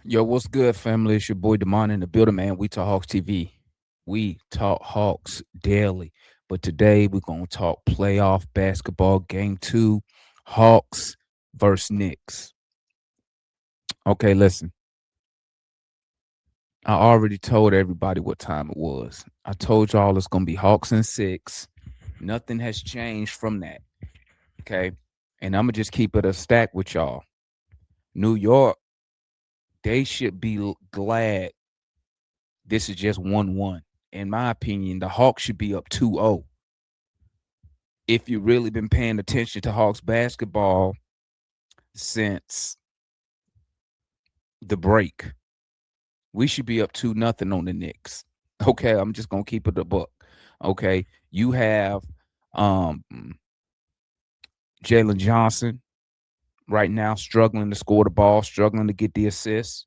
Yo, what's good, family? It's your boy Demond in the building, man. We talk Hawks TV. We talk Hawks daily. But today we're gonna talk playoff basketball game two, Hawks versus Knicks. Okay, listen. I already told everybody what time it was. I told y'all it's gonna be Hawks in six. Nothing has changed from that. Okay. And I'm gonna just keep it a stack with y'all. New York, they should be glad this is just 1-1. In my opinion, the Hawks should be up 2-0. If you've really been paying attention to Hawks basketball since the break, we should be up 2-0 on the Knicks. Okay, I'm just gonna keep it a book. Okay, you have um Jalen Johnson right now struggling to score the ball, struggling to get the assists.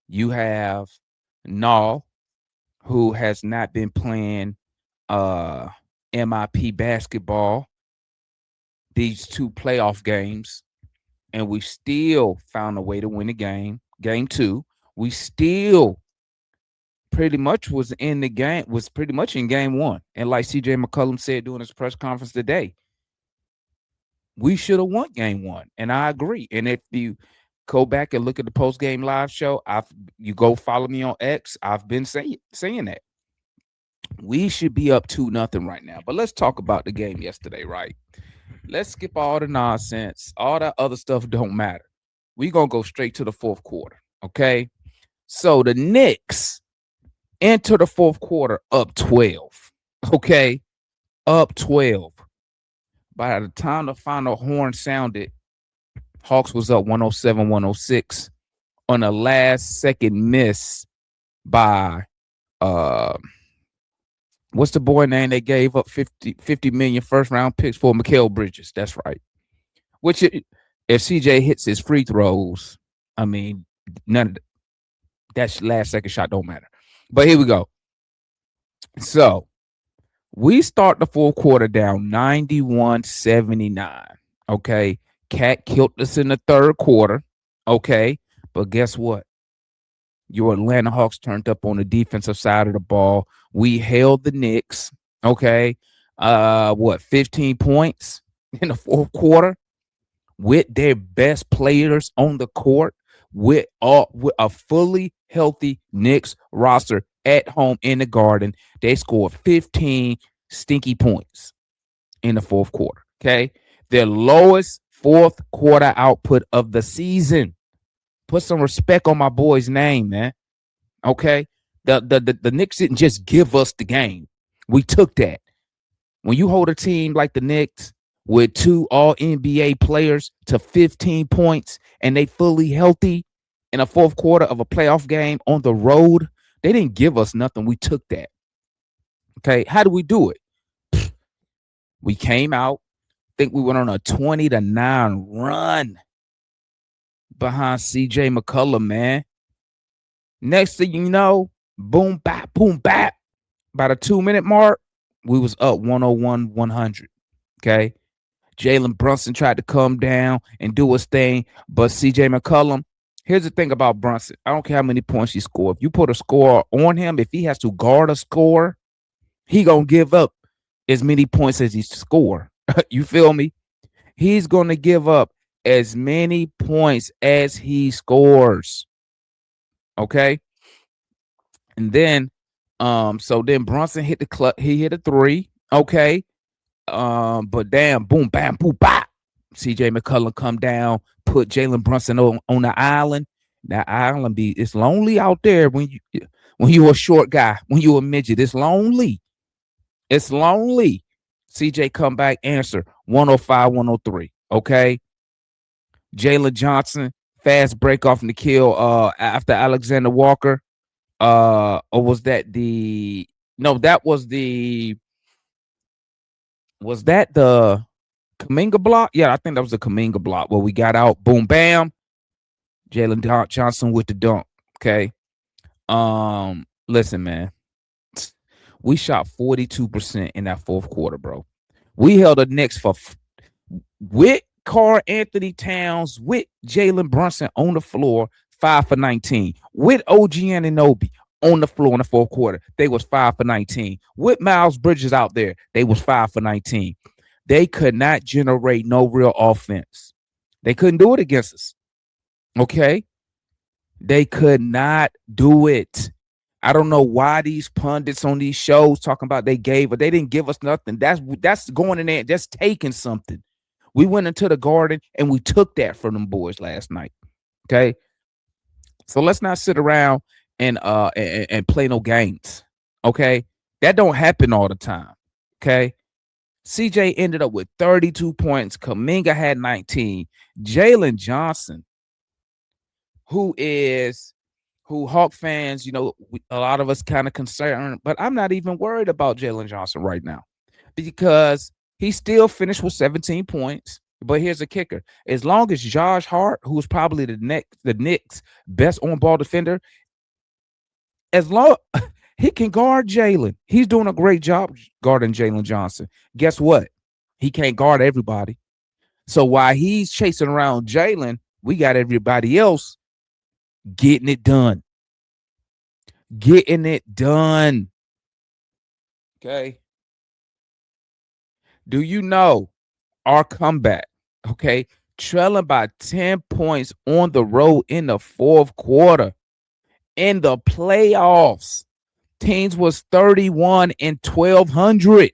You have Nall, who has not been playing uh MIP basketball these two playoff games, and we still found a way to win the game. Game two, we still pretty much was pretty much in game one. And like CJ McCollum said during his press conference today, we should have won game one. And I agree. And if you go back and look at the post game live show, you go follow me on X. I've been saying that we should be up 2-0 right now. But let's talk about the game yesterday, right? Let's skip all the nonsense. All that other stuff don't matter. We're going to go straight to the fourth quarter. Okay. So the Knicks enter the fourth quarter up 12. Okay. Up 12. By the time the final horn sounded, Hawks was up 107-106 on a last second miss by uh what's the boy name they gave up 50 million first round picks for? Mikal Bridges. That's right. Which if CJ hits his free throws, I mean, none of that last second shot don't matter. But here we go. So we start the fourth quarter down 91-79. Okay. Cat killed us in the third quarter. Okay. But guess what? Your Atlanta Hawks turned up on the defensive side of the ball. We held the Knicks. Okay. 15 points in the fourth quarter with their best players on the court, with a fully healthy Knicks roster at home in the Garden. They scored 15 stinky points in the fourth quarter. Okay. Their lowest fourth quarter output of the season. Put some respect on my boy's name, man. Okay. The Knicks didn't just give us the game. We took that. When you hold a team like the Knicks with two all NBA players to 15 points and they fully healthy in a fourth quarter of a playoff game on the road, they didn't give us nothing. We took that. Okay. How do we do it? We came out. I think we went on a 20-9 run behind CJ McCollum, man. Next thing you know, boom, bap, boom, bap. By the 2-minute mark, we was up 101-100. Okay. Jalen Brunson tried to come down and do his thing, but CJ McCollum, here's the thing about Brunson. I don't care how many points he scored. If you put a score on him, if he has to guard a score, he gonna give up as many points as he score. You feel me? He's gonna give up as many points as he scores. Okay. And then so then Brunson hit the club, he hit a three. Okay. But damn, boom, bam, boom, bop. CJ McCollum come down, put Jalen Brunson on the island. That island it's lonely out there when you a short guy, when you a midget. It's lonely. It's lonely. CJ come back, answer 105-103. Okay. Jalen Johnson, fast break off Nikhil after Alexander Walker. Or was that the no, that was that the Kaminga block? Yeah, I think that was the Kaminga block where we got out, boom, bam. Jalen Johnson with the dunk. Okay. Listen, man. We shot 42% in that fourth quarter, bro. We held the Knicks with Karl Anthony Towns, with Jalen Brunson on the floor, 5 for 19. With OG Anunoby on the floor in the fourth quarter, they was 5 for 19. With Miles Bridges out there, they was 5 for 19. They could not generate no real offense. They couldn't do it against us. Okay? They could not do it. I don't know why these pundits on these shows talking about they gave, but they didn't give us nothing. That's going in there, just taking something. We went into the Garden and we took that from them boys last night. Okay, so let's not sit around and play no games. Okay, that don't happen all the time. Okay, CJ ended up with 32 points. Kaminga had 19. Jalen Johnson, who Hawk fans, a lot of us kind of concerned, but I'm not even worried about Jalen Johnson right now because he still finished with 17 points. But here's a kicker: as long as Josh Hart, who's probably the Knicks' best on-ball defender, as long he can guard Jalen, he's doing a great job guarding Jalen Johnson. Guess what? He can't guard everybody. So while he's chasing around Jalen, we got everybody else getting it done. Getting it done. Okay. Do you know our comeback? Okay. Trailing by 10 points on the road in the fourth quarter. In the playoffs, teams was 31 and 1,200.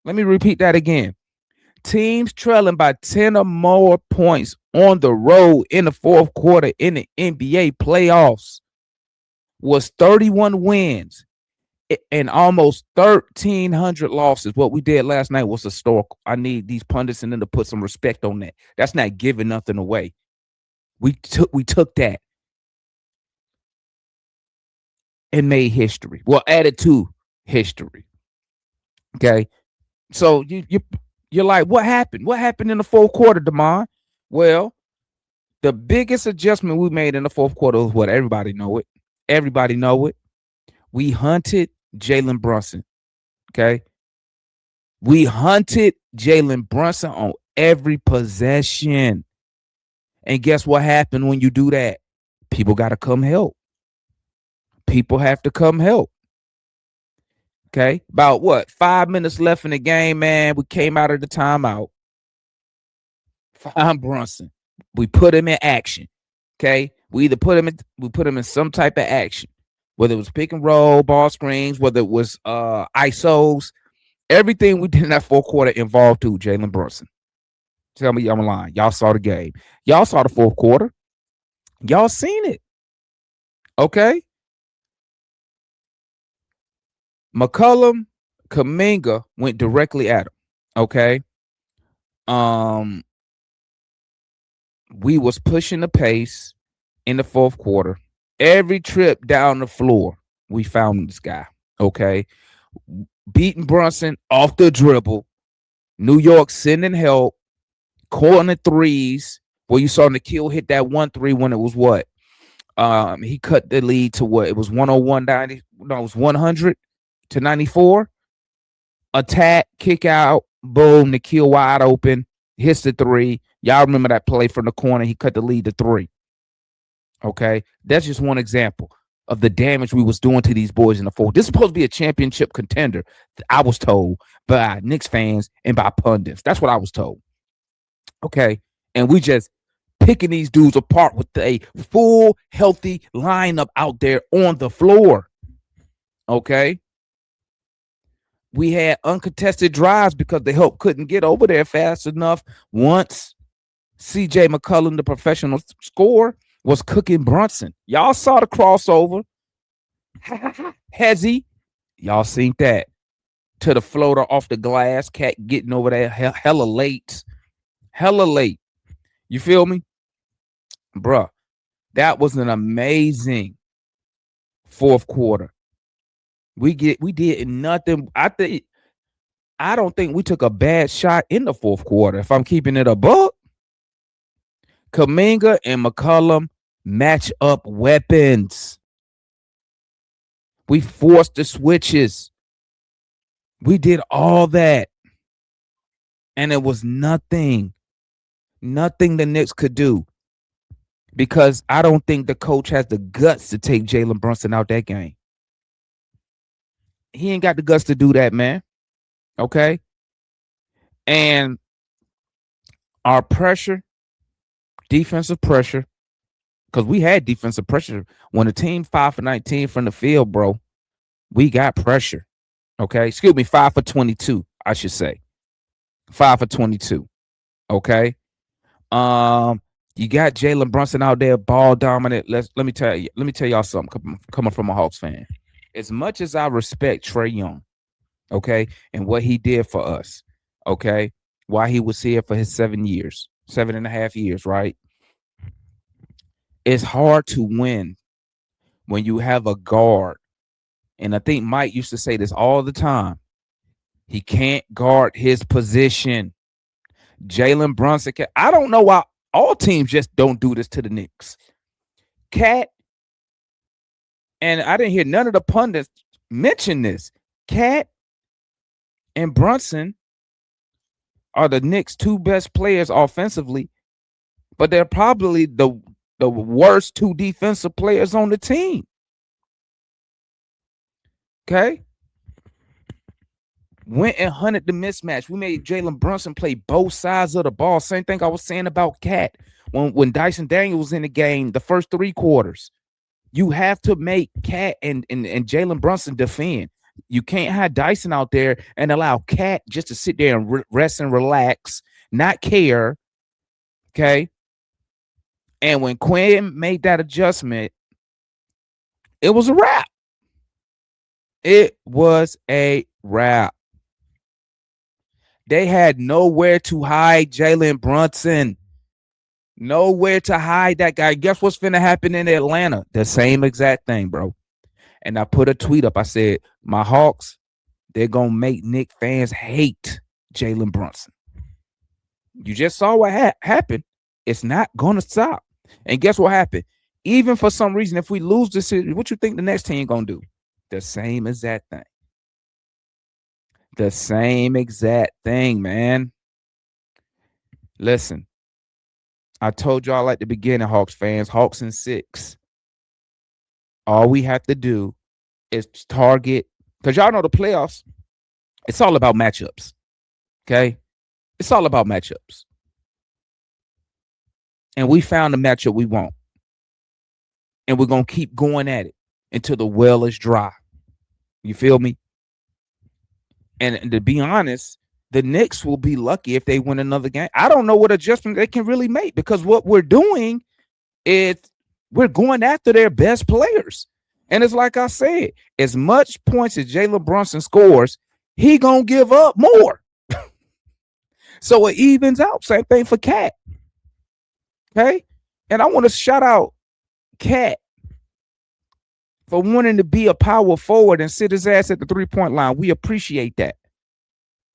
Let me repeat that again. Teams trailing by 10 or more points on the road in the fourth quarter in the NBA playoffs was 31 wins and almost 1,300 losses. What we did last night was historical. I need these pundits and them to put some respect on that. That's not giving nothing away. We took that and made history. Well, added to history. Okay. So you're like, what happened? What happened in the fourth quarter, Damon? Well, the biggest adjustment we made in the fourth quarter was what everybody know it. Everybody know it. We hunted Jalen Brunson. Okay. We hunted Jalen Brunson on every possession. And guess what happened when you do that? People got to come help. People have to come help. Okay. About what? 5 minutes left in the game, man. We came out of the timeout. Find Brunson. We put him in action. Okay. We put him in some type of action. Whether it was pick and roll, ball screens, whether it was ISOs, everything we did in that fourth quarter involved to Jalen Brunson. Tell me I'm lying. Y'all saw the game. Y'all saw the fourth quarter. Y'all seen it. Okay. McCollum, Kaminga went directly at him. Okay. We was pushing the pace in the fourth quarter. Every trip down the floor, we found this guy. Okay. Beating Brunson off the dribble. New York sending help. Corner threes. Where you saw Nikhil hit that 1-3 when it was what? He cut the lead to what? It was 101 90. No, it was 100 to 94. Attack, kick out, boom, Nikhil wide open, hits the three. Y'all remember that play from the corner? He cut the lead to 3. Okay, that's just one example of the damage we was doing to these boys in the fourth. This is supposed to be a championship contender, I was told by Knicks fans and by pundits. That's what I was told. Okay, and we just picking these dudes apart with a full, healthy lineup out there on the floor. Okay. We had uncontested drives because the help couldn't get over there fast enough. Once CJ McCollum, the professional scorer, was cooking Brunson. Y'all saw the crossover. Hezzy. Y'all seen that. To the floater off the glass. Cat getting over there hella late. Hella late. You feel me? Bruh, that was an amazing fourth quarter. We did nothing. I don't think we took a bad shot in the fourth quarter. If I'm keeping it a buck, Kaminga and McCollum match up weapons. We forced the switches. We did all that. And it was nothing the Knicks could do. because I don't think the coach has the guts to take Jalen Brunson out that game. He ain't got the guts to do that, man. Okay. And our pressure, defensive pressure, because we had defensive pressure when the team 5 for 19 from the field, bro. We got pressure. Okay. Excuse me, 5 for 22, I should say. 5 for 22. Okay. Um, you got Jalen Brunson out there, ball dominant. Let me tell y'all something coming from a Hawks fan. As much as I respect Trae Young, okay, and what he did for us, okay, while he was here for his 7 years, 7.5 years, right? It's hard to win when you have a guard. And I think Mike used to say this all the time. He can't guard his position. Jalen Brunson I don't know why all teams just don't do this to the Knicks. Cat, and I didn't hear none of the pundits mention this. Cat and Brunson are the Knicks' two best players offensively, but they're probably the worst two defensive players on the team. Okay? Went and hunted the mismatch. We made Jalen Brunson play both sides of the ball. Same thing I was saying about Cat when Dyson Daniels was in the game, the first 3 quarters. You have to make Cat and Jalen Brunson defend. You can't have Dyson out there and allow Cat just to sit there and rest and relax, not care. Okay. And when Quinn made that adjustment, it was a wrap. It was a wrap. They had nowhere to hide Jalen Brunson. Nowhere to hide that guy. Guess what's finna happen in Atlanta? The same exact thing, bro. And I put a tweet up. I said, my Hawks, they're going to make Knicks fans hate Jalen Brunson. You just saw what happened. It's not going to stop. And guess what happened? Even for some reason, if we lose this series, what you think the next team going to do? The same exact thing. The same exact thing, man. Listen, I told y'all at the beginning, Hawks fans, Hawks in 6. All we have to do is target, because y'all know the playoffs, it's all about matchups. Okay? It's all about matchups. And we found the matchup we want. And we're going to keep going at it until the well is dry. You feel me? And to be honest, the Knicks will be lucky if they win another game. I don't know what adjustment they can really make, because what we're doing is we're going after their best players. And it's like I said, as much points as Jalen Brunson scores, he going to give up more. So it evens out. Same thing for Cat. Okay? And I want to shout out Cat for wanting to be a power forward and sit his ass at the 3-point line. We appreciate that.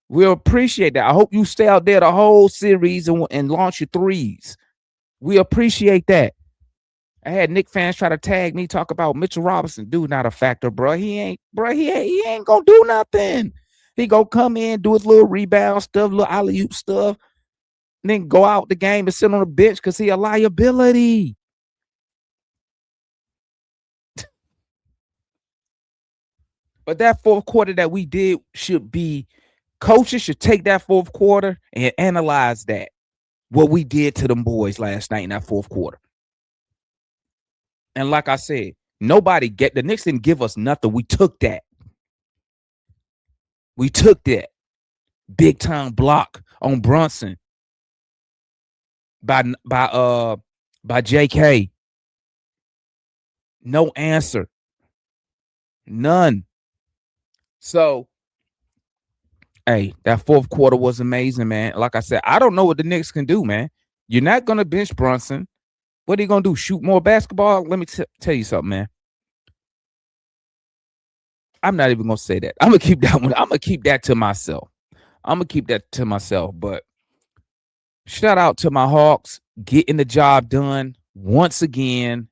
We appreciate that. I hope you stay out there the whole series and launch your threes. We appreciate that. I had Knicks fans try to tag me, talk about Mitchell Robinson. Dude, not a factor, bro. He ain't gonna do nothing. He gonna come in, do his little rebound stuff, little alley-oop stuff, and then go out the game and sit on the bench because he a liability. But that fourth quarter that we did should be, coaches should take that fourth quarter and analyze that, what we did to them boys last night in that fourth quarter. And like I said, the Knicks didn't give us nothing. We took that. We took that big time block on Brunson by JK. No answer. None. So, hey, that fourth quarter was amazing, man. Like I said, I don't know what the Knicks can do, man. You're not going to bench Brunson. What are you going to do? Shoot more basketball? Let me tell you something, man. I'm not even going to say that. I'm going to keep that one. I'm going to keep that to myself. But shout out to my Hawks getting the job done once again.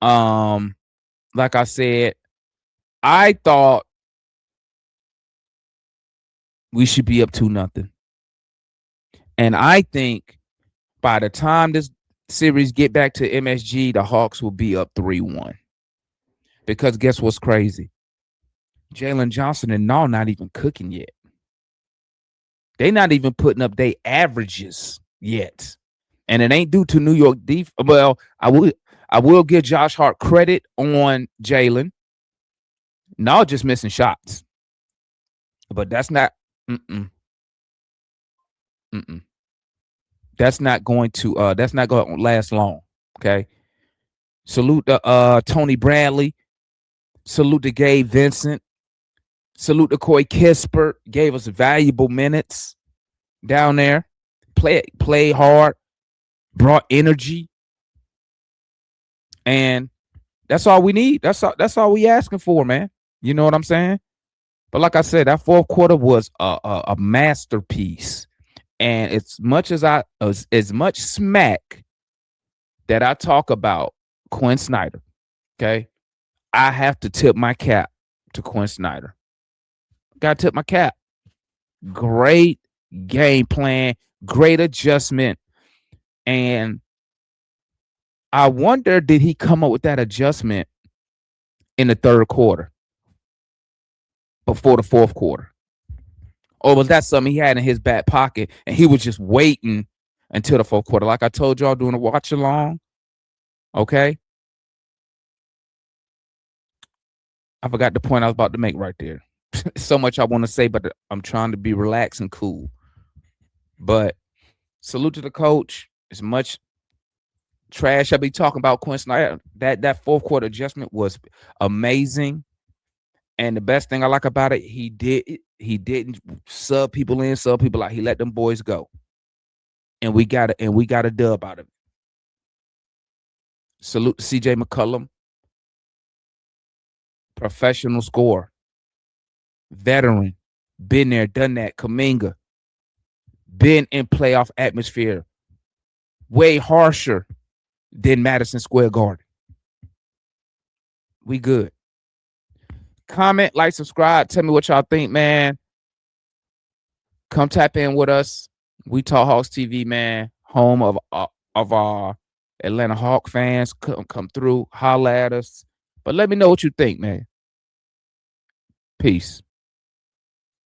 Like I said, I thought we should be up 2-0. And I think by the time this series get back to MSG, the Hawks will be up 3-1. Because guess what's crazy? Jalen Johnson and Nall not even cooking yet. They not even putting up their averages yet. And it ain't due to New York defense. Well, I will give Josh Hart credit on Jalen. Nall just missing shots. But that's not mm-mm, mm-mm. That's not going to last long. Okay. Salute to Tony Bradley. Salute to Gabe Vincent. Salute to Corey Kispert. Gave us valuable minutes down there. Play hard, brought energy, and that's all we need. That's all we asking for, man. You know what I'm saying? But like I said, that fourth quarter was a masterpiece. And as much smack that I talk about Quinn Snyder, okay, I have to tip my cap to Quinn Snyder. Got to tip my cap. Great game plan, great adjustment. And I wonder, did he come up with that adjustment in the third quarter before the fourth quarter? Or was that something he had in his back pocket and he was just waiting until the fourth quarter? Like I told y'all doing a watch along, okay? I forgot the point I was about to make right there. So much I want to say, but I'm trying to be relaxed and cool. But salute to the coach. As much trash I be talking about Quinn Snyder, that fourth quarter adjustment was amazing. And the best thing I like about it, he didn't sub people in, sub people out. He let them boys go. And we got a dub out of it. Salute to CJ McCollum. Professional scorer. Veteran. Been there, done that. Kuminga. Been in playoff atmosphere. Way harsher than Madison Square Garden. We good. Comment, like, subscribe. Tell me what y'all think, man. Come tap in with us. We Talk Hawks TV, man. Home of our Atlanta Hawk fans. Come through, holla at us. But let me know what you think, man. Peace.